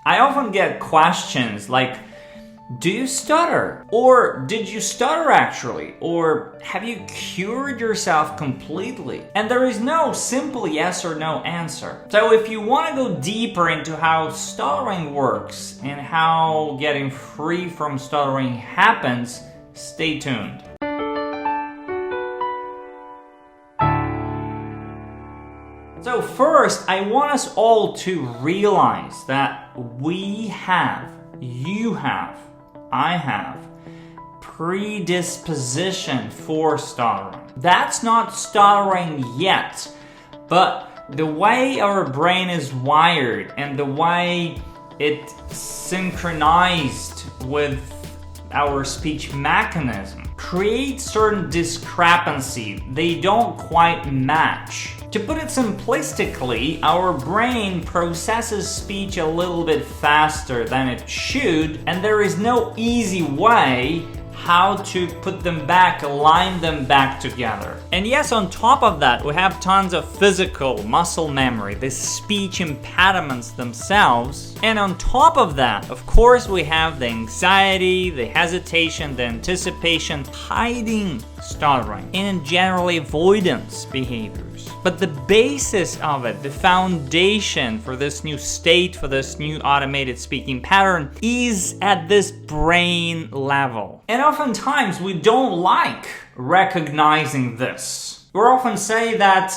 I often get questions like, do you stutter? Or did you stutter actually? Or have you cured yourself completely? And there is no simple yes or no answer. So if you want to go deeper into how stuttering works and how getting free from stuttering happens, stay tuned. So first, I want us all to realize that we have, you have, I have predisposition for stuttering. That's not stuttering yet, but the way our brain is wired and the way it's synchronized with our speech mechanism creates certain discrepancy. They don't quite match. To put it simplistically, our brain processes speech a little bit faster than it should, and there is no easy way how to put them back, align them back together. And yes, on top of that, we have tons of physical muscle memory, the speech impediments themselves. And on top of that, of course, we have the anxiety, the hesitation, the anticipation, hiding stuttering, and generally avoidance behaviors. But the basis of it, the foundation for this new state, for this new automated speaking pattern, is at this brain level. And oftentimes we don't like recognizing this. We often say that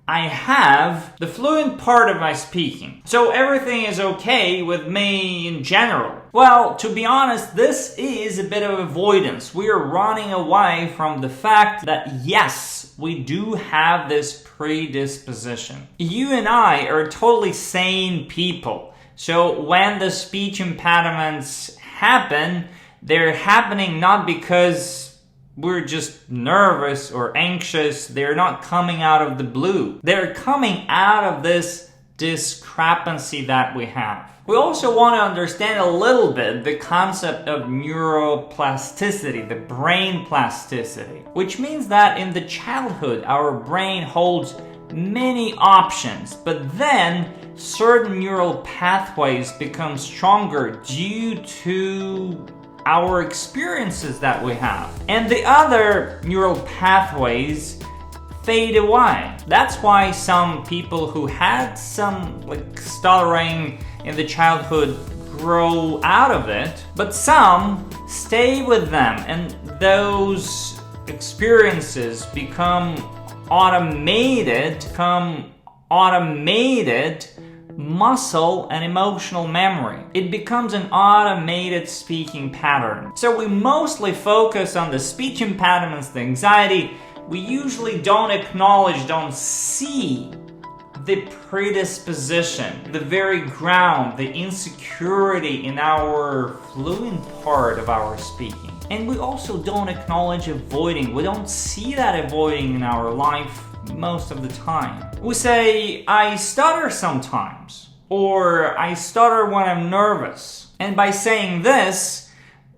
I have the fluent part of my speaking, so everything is okay with me in general. Well, to be honest, this is a bit of avoidance. We are running away from the fact that yes, we do have this predisposition. You and I are totally sane people. So when the speech impediments happen, they're happening not because we're just nervous or anxious. They're not coming out of the blue. They're coming out of this discrepancy that we have. We also want to understand a little bit the concept of neuroplasticity, the brain plasticity, which means that in the childhood, our brain holds many options, but then certain neural pathways become stronger due to our experiences that we have. And the other neural pathways fade away. That's why some people who had some stuttering in the childhood grow out of it, but some stay with them, and those experiences become automated muscle and emotional memory. It becomes an automated speaking pattern. So we mostly focus on the speech impediments, the anxiety. We usually don't acknowledge, don't see the predisposition, the very ground, the insecurity in our fluent part of our speaking. And we also don't acknowledge avoiding. We don't see that avoiding in our life most of the time. We say, I stutter sometimes, or I stutter when I'm nervous. And by saying this,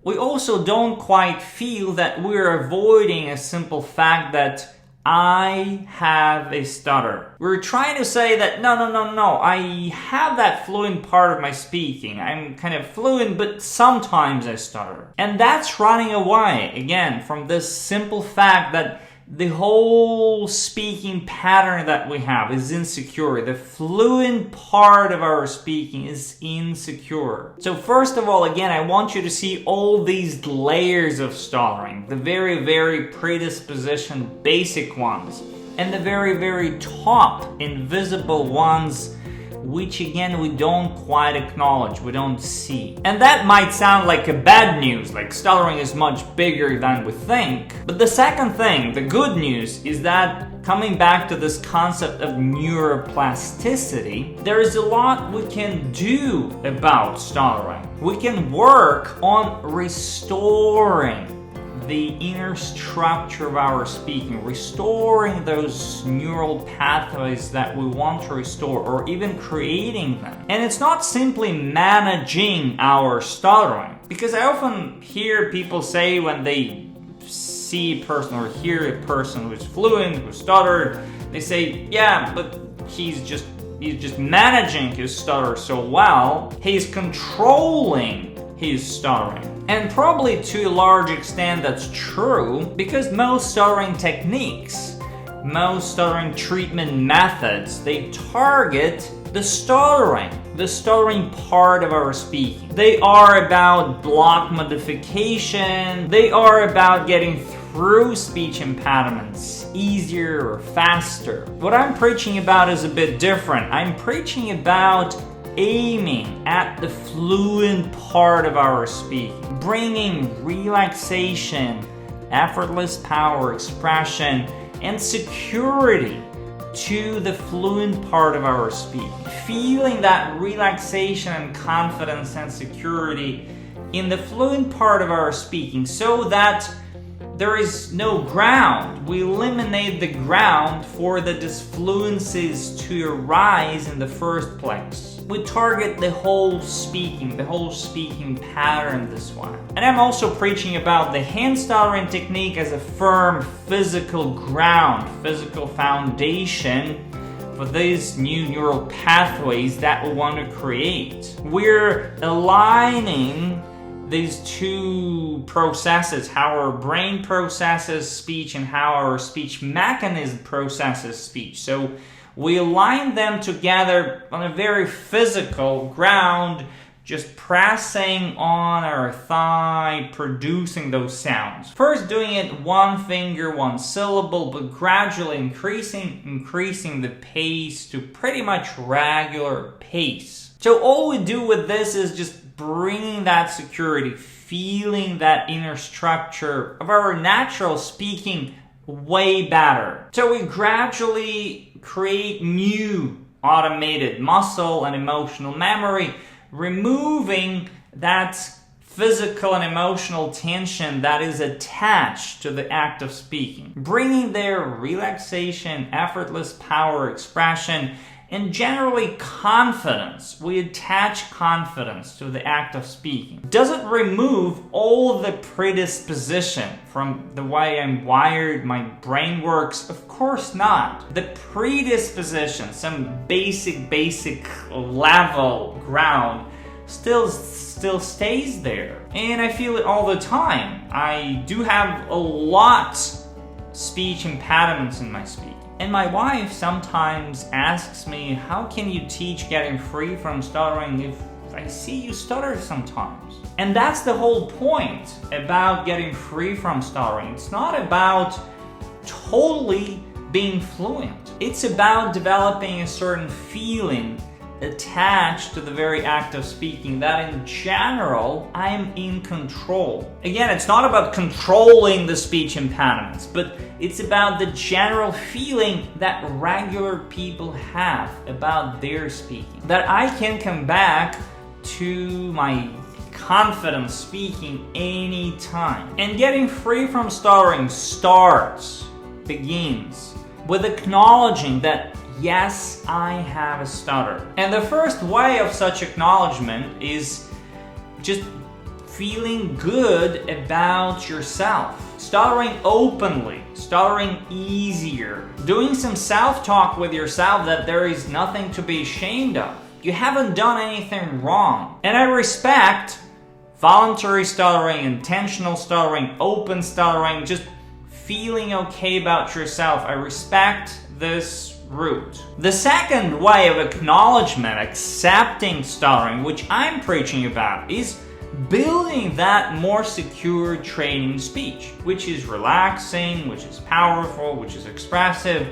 we also don't quite feel that we're avoiding a simple fact that I have a stutter. We're trying to say that no, I have that fluent part of my speaking. I'm kind of fluent, but sometimes I stutter. And that's running away, again, from this simple fact that the whole speaking pattern that we have is insecure. The fluent part of our speaking is insecure. So first of all, again, I want you to see all these layers of stuttering. The very, very predisposition basic ones. And the very, very top invisible ones, which again we don't quite acknowledge, we don't see. And that might sound like a bad news, like stuttering is much bigger than we think. But the second thing, the good news, is that coming back to this concept of neuroplasticity, there is a lot we can do about stuttering. We can work on restoring the inner structure of our speaking, restoring those neural pathways that we want to restore, or even creating them. And it's not simply managing our stuttering, because I often hear people say when they see a person or hear a person who's fluent, who stuttered, they say, yeah, but he's just he's just managing his stutter so well, he's controlling his stuttering. And probably to a large extent that's true, because most stuttering techniques, most stuttering treatment methods, they target the stuttering part of our speaking. They are about block modification, they are about getting through speech impediments easier or faster. What I'm preaching about is a bit different. I'm preaching about aiming at the fluent part of our speaking, bringing relaxation, effortless power, expression, and security to the fluent part of our speaking. Feeling that relaxation and confidence and security in the fluent part of our speaking so that there is no ground. We eliminate the ground for the disfluencies to arise in the first place. We target the whole speaking pattern this way. And I'm also preaching about the hand stuttering technique as a firm physical ground, physical foundation for these new neural pathways that we want to create. We're aligning these two processes, how our brain processes speech and how our speech mechanism processes speech. So we align them together on a very physical ground, just pressing on our thigh, producing those sounds. First doing it one finger, one syllable, but gradually increasing the pace to pretty much regular pace. So all we do with this is just bringing that security, feeling that inner structure of our natural speaking way better. So we gradually create new automated muscle and emotional memory, removing that physical and emotional tension that is attached to the act of speaking, bringing their relaxation, effortless power, expression, and generally confidence. We attach confidence to the act of speaking. Does it remove all the predisposition from the way I'm wired, my brain works? Of course not. The predisposition, some basic level ground, still stays there. And I feel it all the time. I do have a lot speech impediments in my speaking. And my wife sometimes asks me, how can you teach getting free from stuttering if I see you stutter sometimes? And that's the whole point about getting free from stuttering. It's not about totally being fluent. It's about developing a certain feeling attached to the very act of speaking that in general I am in control. Again, it's not about controlling the speech impediments, but it's about the general feeling that regular people have about their speaking. That I can come back to my confident speaking anytime. And getting free from stuttering begins with acknowledging that yes, I have a stutter. And the first way of such acknowledgement is just feeling good about yourself. Stuttering openly, stuttering easier, doing some self-talk with yourself that there is nothing to be ashamed of. You haven't done anything wrong. And I respect voluntary stuttering, intentional stuttering, open stuttering, just feeling okay about yourself. I respect this route. The second way of acknowledgement, accepting stuttering, which I'm preaching about, is building that more secure training speech, which is relaxing, which is powerful, which is expressive,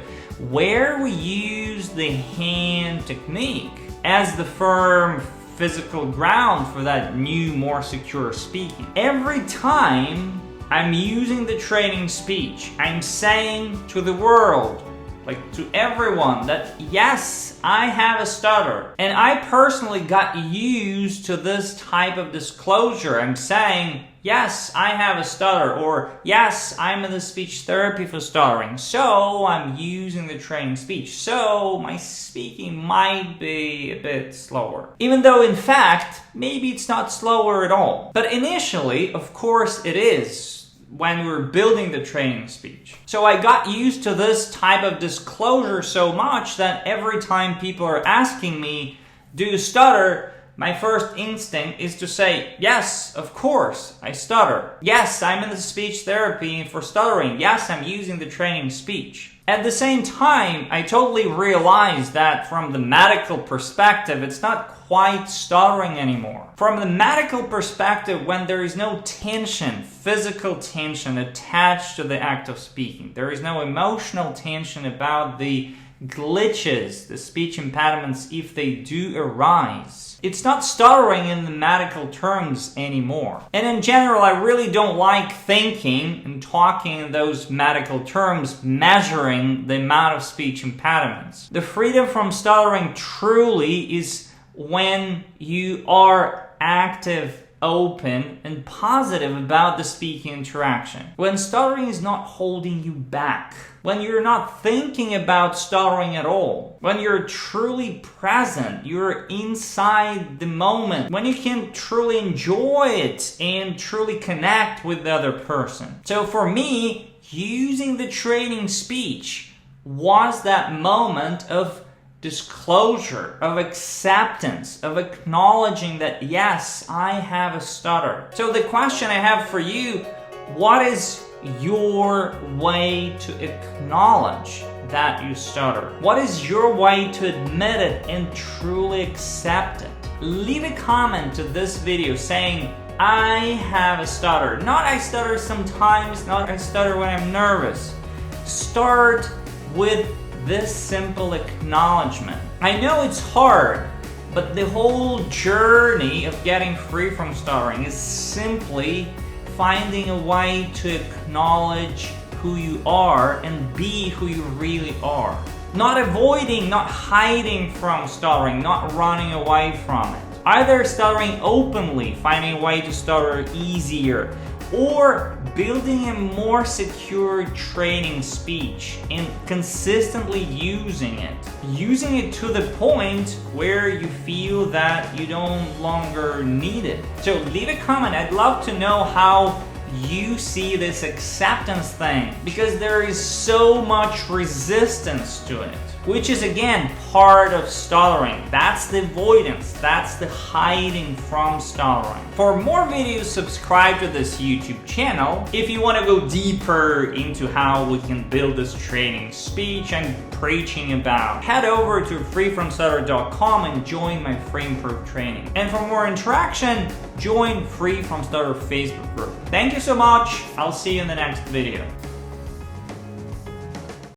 where we use the hand technique as the firm physical ground for that new, more secure speaking. Every time I'm using the training speech, I'm saying to the world, like to everyone, that yes, I have a stutter. And I personally got used to this type of disclosure. I'm saying, yes, I have a stutter, or yes, I'm in the speech therapy for stuttering, so I'm using the training speech, so my speaking might be a bit slower. Even though in fact, maybe it's not slower at all. But initially, of course it is. when we were building the training speech. So I got used to this type of disclosure so much that every time people are asking me, do you stutter? My first instinct is to say, yes, of course, I stutter. Yes, I'm in the speech therapy for stuttering. Yes, I'm using the training speech. At the same time, I totally realized that from the medical perspective, it's not quite stuttering anymore. From the medical perspective, when there is no tension, physical tension attached to the act of speaking, there is no emotional tension about the glitches, the speech impediments, if they do arise. It's not stuttering in the medical terms anymore. And in general, I really don't like thinking and talking in those medical terms, measuring the amount of speech impediments. The freedom from stuttering truly is when you are active, open, and positive about the speaking interaction. When stuttering is not holding you back. When you're not thinking about stuttering at all. When you're truly present, you're inside the moment. When you can truly enjoy it and truly connect with the other person. So for me, using the training speech was that moment of disclosure, of acceptance, of acknowledging that yes, I have a stutter. So the question I have for you, what is your way to acknowledge that you stutter? What is your way to admit it and truly accept it? Leave a comment to this video saying, I have a stutter. Not I stutter sometimes, not I stutter when I'm nervous. Start with this simple acknowledgement. I know it's hard, but the whole journey of getting free from stuttering is simply finding a way to acknowledge who you are and be who you really are. Not avoiding, not hiding from stuttering, not running away from it. Either stuttering openly, finding a way to stutter easier, or building a more secure training speech and consistently using it. Using it to the point where you feel that you no longer need it. So leave a comment. I'd love to know how you see this acceptance thing, because there is so much resistance to it, which is again part of stuttering. That's the avoidance, that's the hiding from stuttering. For more videos, subscribe to this YouTube channel. If you want to go deeper into how we can build this training speech I'm preaching about, head over to freefromstutter.com and join my free improve training. And for more interaction, join Free From Stutter Facebook group. Thank you so much. I'll see you in the next video.